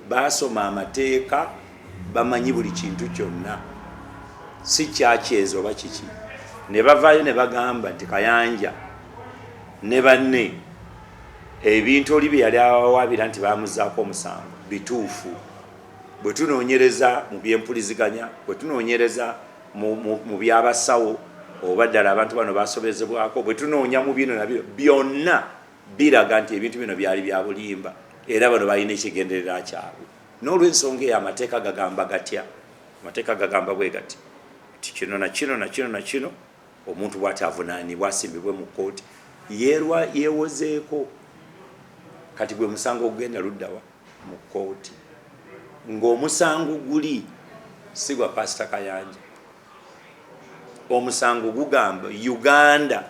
basoma amateeka bamanyi buli kintu kyonna si kyakyezo oba kiki ne bavaayo ne bagamba nti Kayanja ne banne ebintu oli bye yali awawaabira nti bamuzaako omusango bituufu bwe tunoonyereza mu byempuliziganya bwe tunoonyereza mu byabasawo oba ddala abantu bano basobezebwako bwe tunoonya mu bino nabyo byonna biraga nti ebintu bino byali bya bulimba era bano balina ekigenderera kyabwe n'olw'ensonga eyo amateeka gagamba gatya amateeka gagamba bwe gati ti kino na kino na kino na kino omuntu bw'ati avunaanibwa asimbibwe mu kkooti yeewozeeko kati gwe musango ogenda luddawa mu kkooti ng'omusango guli si gwa Pastor Kayanja omusango gugamba Uganda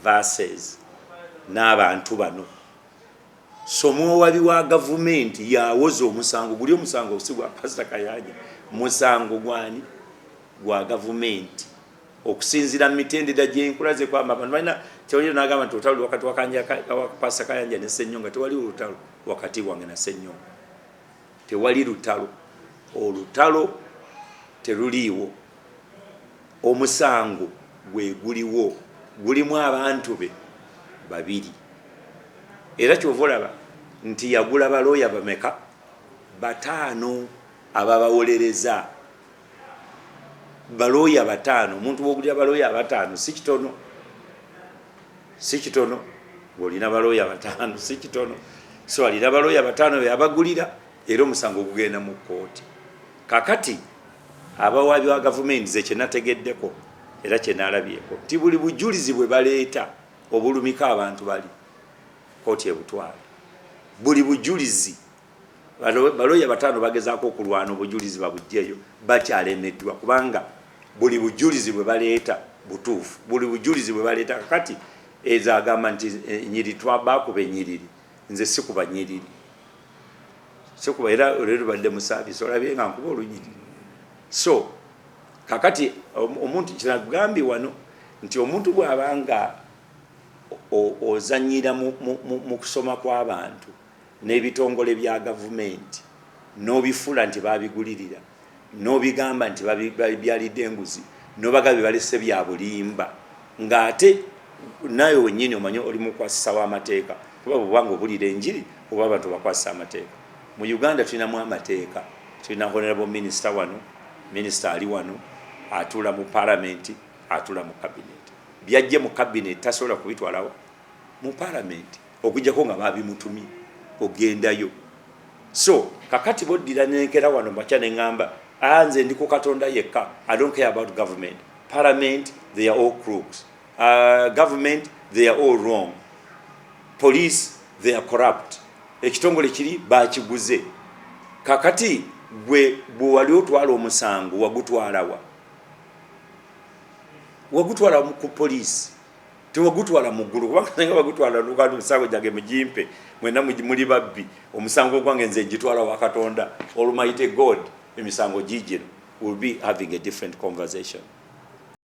versus n'abantu bano so muwabi wa gavumenti yawoza omusango guli omusango si gwa Pastor Kayanja musango gwani gwa gavumenti okusinzira mitendera gyenkulaze kwamba abantu balina kyolyo n'agamba nti olutalo wakati wa Pastor Kayanja ne Senyonga tewali olutalo wakati wange na Senyonga tewali lutalo olutalo teruliiwo omusango gwe guliwo gulimu abantu be babiri era kyova olaba nti yagula balooya bameka bataano ababawolereza balooya bataano omuntu bwogulira balooya bataano si kitono bw'olina balooya bataano si kitono so alina balooya bataano be abagulira era omusango gugenda mu kkooti kakati abawaabi wa gavumenti ze kyenategeddeko era kyenalabyeko nti buli bujulizi bwe baleeta obulumika abantu bali kkooti ebutwala buli bujulizi balooya bataano bagezaako okulwana obujulizi babugjeyo bakyalemeddwa kubanga buli bujulizi bwe baleeta butuufu buli bujulizi bwe baleeta kakati ezo agamba nti enyiri twabakuba enyiriri nze sikuba nyiriri sikuba era olero badde mu saavisi olabye nga nkuba olunyiriri so kakati omuntu kinagambi wano nti omuntu bw'abanga ozanyira mu kusoma kw'abantu n'ebitongole bya gavumenti n'obifula nti babigulirira n'obigamba nti byalidde enguzi n'obaga balese bya bulimba ng'ate naye wennyini omanyi oli mukwasisa w'amateeka kuba bwobanga obulira enjiri oba abantu bakwasisa amateeka mu Uganda tulinamu amateeka tulina honorable minister wano minister ali wano atula mu parliament atula mu cabinet byajje mu cabinet tasobola kubitwalawo mu parliament okujjako nga babimutumye ogendayo so kakati boddira nenkera wano makya neŋŋamba anze ndi ku Katonda yekka I don't care about government parliament they are all crooks government they are all wrong police they are corrupt ekitongole kiri bakiguze kakati gwe bwali otwala omusango wagutwala ku police tewagutwala mu ggulu kubanga nga bagutwala lukali omusango jage mujimpe mwena muli babbi omusango gwange nze njitwala wa Katonda Almighty God emisango gijino will be having a different conversation.